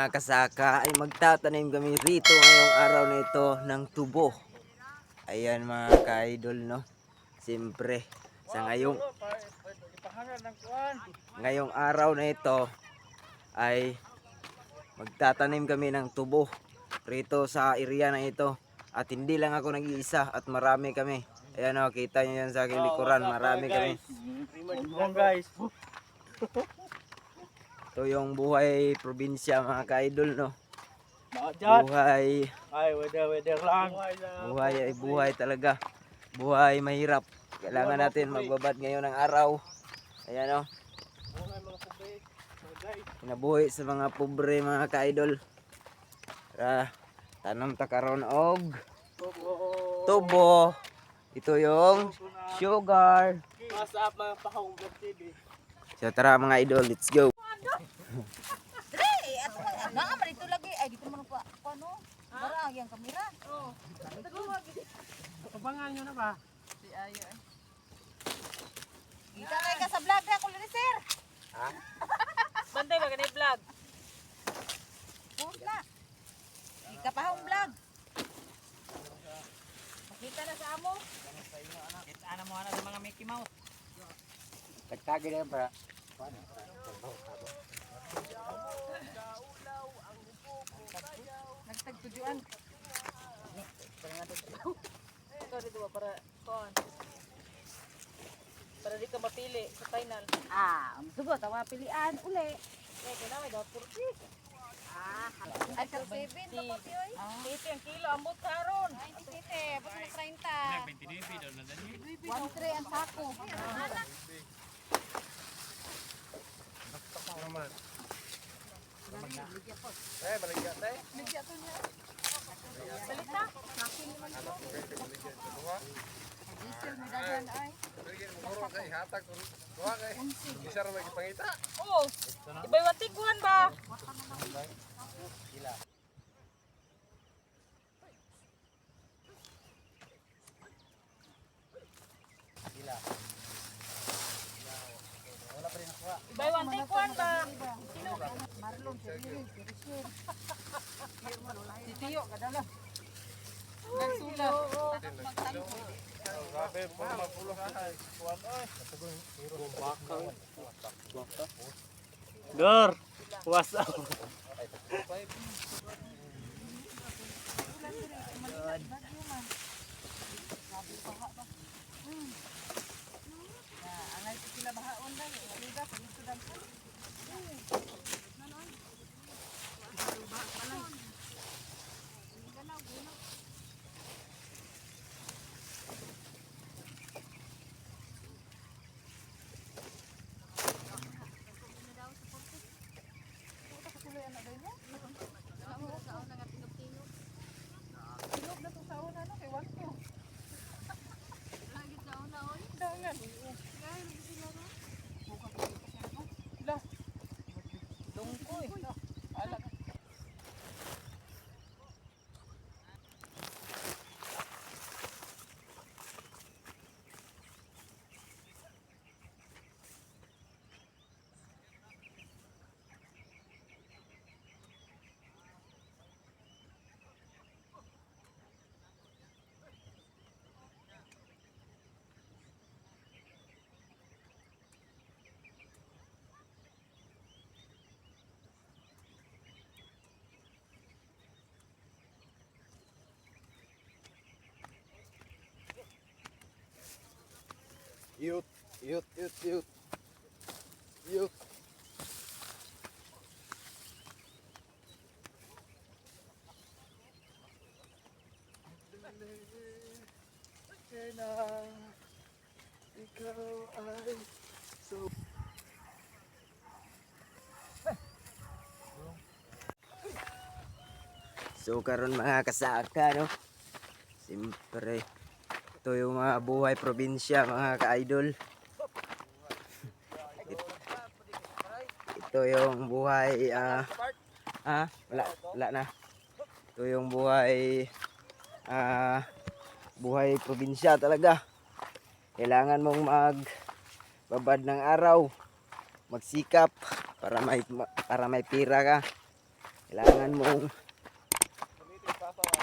mga kasaka ay magtatanim kami rito ngayong araw na ito ng tubo. Ayan mga ka-idol, no. Siyempre sa ngayong araw na ito ay magtatanim kami ng tubo rito sa area na ito. At hindi lang ako nag-iisa at marami kami. Ayan o, kita nyo yan sa aking likuran, marami kami. Guys. Ito yung buhay probinsya mga ka-idol, no. Buhay. Buhay Ay, weather lang. Buhay ay buhay talaga. Buhay mahirap. Kailangan natin magbabad ngayon ng araw. Ayan o. Kinabuhi sa mga pobre mga ka-idol. Tara, tanong ta karon og tubo. Ito yung sugar. Masap mga pahong vlog TV. So tara mga idol, let's go. Naa man dito lagi ay dito man pa ano? Bara yang kamera. Oh. Abangan nyo na ba? Si ayo ay. Kita kay ka sa vlog na ko sir. Ha? Bantay ba kanay vlog? Wala. Ika pa hong vlog. Makita na sa amo. Kita na mo ana sa mga Mickey Mouse. Tagtagi na para. Nagtagtujuan. Ito dito ba para kon. Para di ka mapili sa final. Sugo tawa pilian uli. Eh kana may daw 40. Ay sa 7 to pati oy. Ito ang kilo ambot karon. Ay ito, abot na 30. 29 daw na dali. 1.3 ang sako. Baligya tay. Salita. Sakin naman ito. Diesel may daghan ay. Oh, ibay watikuhan ba? Ibay watikuhan ba? Marlon, Titiyo, kadala. Nagsulat. Magtangko. Grabe po mapulo ay. Kuan oy. Dor. What's up? Angay sila bahaon lang. Liga, pagisudan ko. Yut. Yut. Ikaw ay so So karon mga kasaka, no. Siyempre ito yung mga buhay probinsya mga ka-idol. Ito yung buhay wala na. Ito yung buhay buhay probinsya talaga. Kailangan mong magbabad ng araw, magsikap para may pira ka. Kailangan mong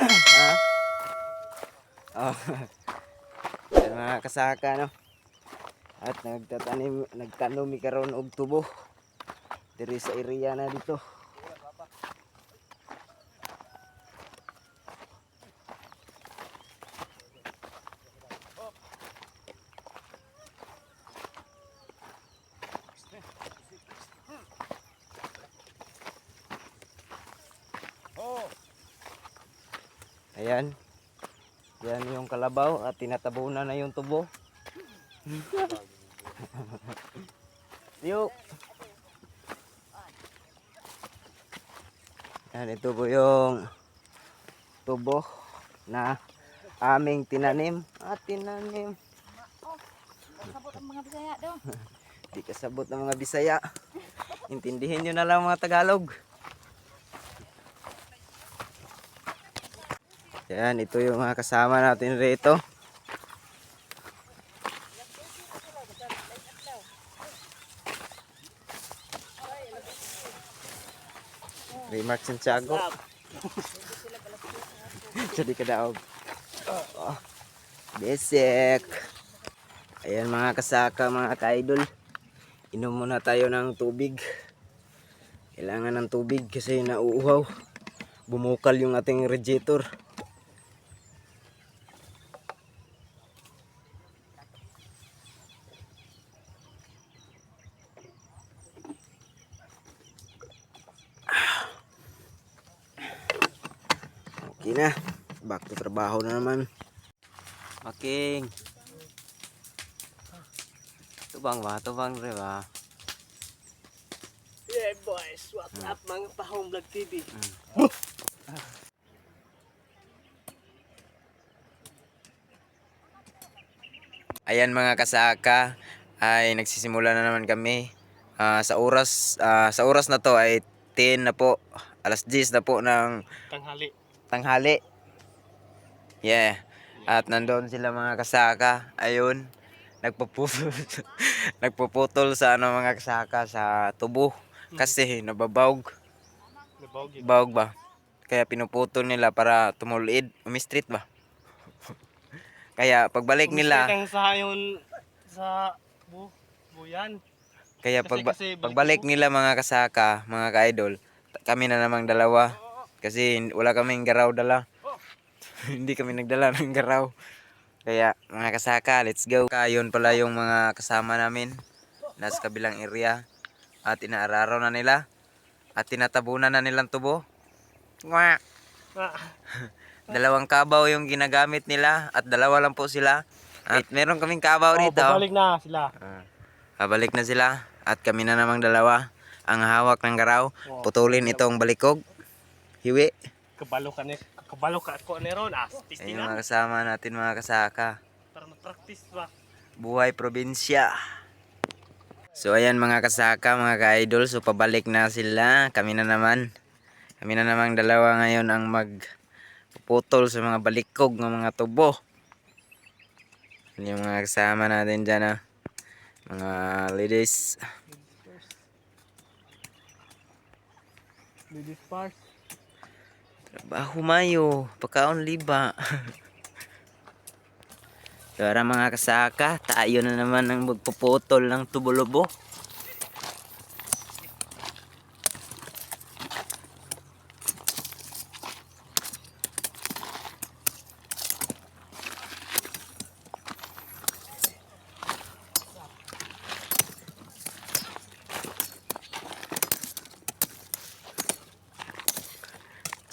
ha? Oh. Yan mga kasaka no. At nagtanom mi karon og tubo diri sa area na dito. Ayan. Yan yung kalabaw at tinatabunan na yung tubo. Yo. Yan, ito po yung tubo na aming tinanim. Tinanim. Kasabot ang mga Bisaya do. Di kasabot ng mga Bisaya. Intindihin nyo na lang mga Tagalog. Yan, ito yung mga kasama natin rito. Remark Santiago. Jadi kadaog. Oh, besek. Ayan mga kasaka, mga ka-idol. Inom muna tayo ng tubig. Kailangan ng tubig kasi nauuhaw. Bumukal yung ating radiator. Okay na. Back to trabaho na naman. Making. Tubang ba? Tubang rin ba? Yeah boys, what's up mga Pahong Vlog TV? Ayan mga kasaka, ay nagsisimula na naman kami. Sa oras na to ay 10 na po. Alas 10 na po ng tanghali. Yeah. At nandoon sila mga kasaka. Ayun. Nagpuputol. Nagpuputol sa mga kasaka sa tubo. Kasi nababawg. Bawg ba? Kaya pinuputol nila para tumulid. Umistrit ba? Kaya pagbalik nila. Sa buyan. Kaya Kasi pagbalik nila mga kasaka, mga ka-idol, kami na namang dalawa. Kasi wala kaming garaw dala. Hindi kami nagdala ng garaw. Kaya mga kasaka, let's go. Yun pala yung mga kasama namin. Nasa kabilang area. At inaararo na nila. At tinatabunan na nilang tubo. Mwah! Dalawang kabaw yung ginagamit nila. At dalawa lang po sila. At meron kaming kabaw rito. Babalik na sila. Babalik na sila. At kami na namang dalawa. Ang hawak ng garaw. Putulin itong balikog. Hiwi. Kabalo ka ko neron. Ayun mga kasama natin mga kasaka. Para ma-practice ba? Buhay probinsya. So ayan mga kasaka, mga ka-idol. So pabalik na sila. Kami na naman. Kami na namang dalawa ngayon ang magpuputol sa mga balikog ng mga tubo. Yung mga kasama natin dyan. Mga ladies. Ladies first. Trabaho mayo. Pagkaon liba. Tara mga kasaka, tayo na naman ang magpuputol ng tubo-lubo.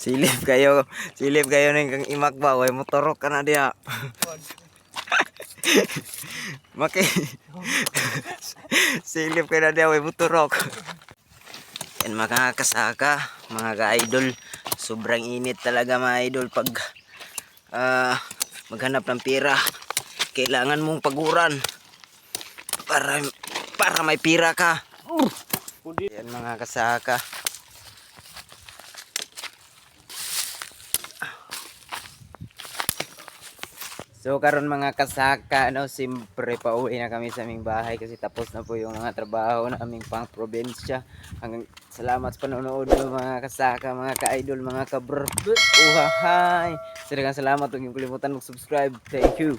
Silip kayo ng imak ba, way motorok ka na diya. Maki. Silip kayo na diya, way motorok. Yan mga kasaka, mga ka-idol, sobrang init talaga mga idol pag maghanap ng pira. Kailangan mong paguran para may pira ka. Yan mga kasaka. So karon mga kasaka, no, siyempre pauwi na kami sa aming bahay kasi tapos na po yung mga trabaho na aming pang probinsya. Hanggang salamat sa panonood no, mga kasaka, mga ka-idol, mga ka-bro. Uhahay! Salamat, huwag niyo kalimutan mag-subscribe. Thank you.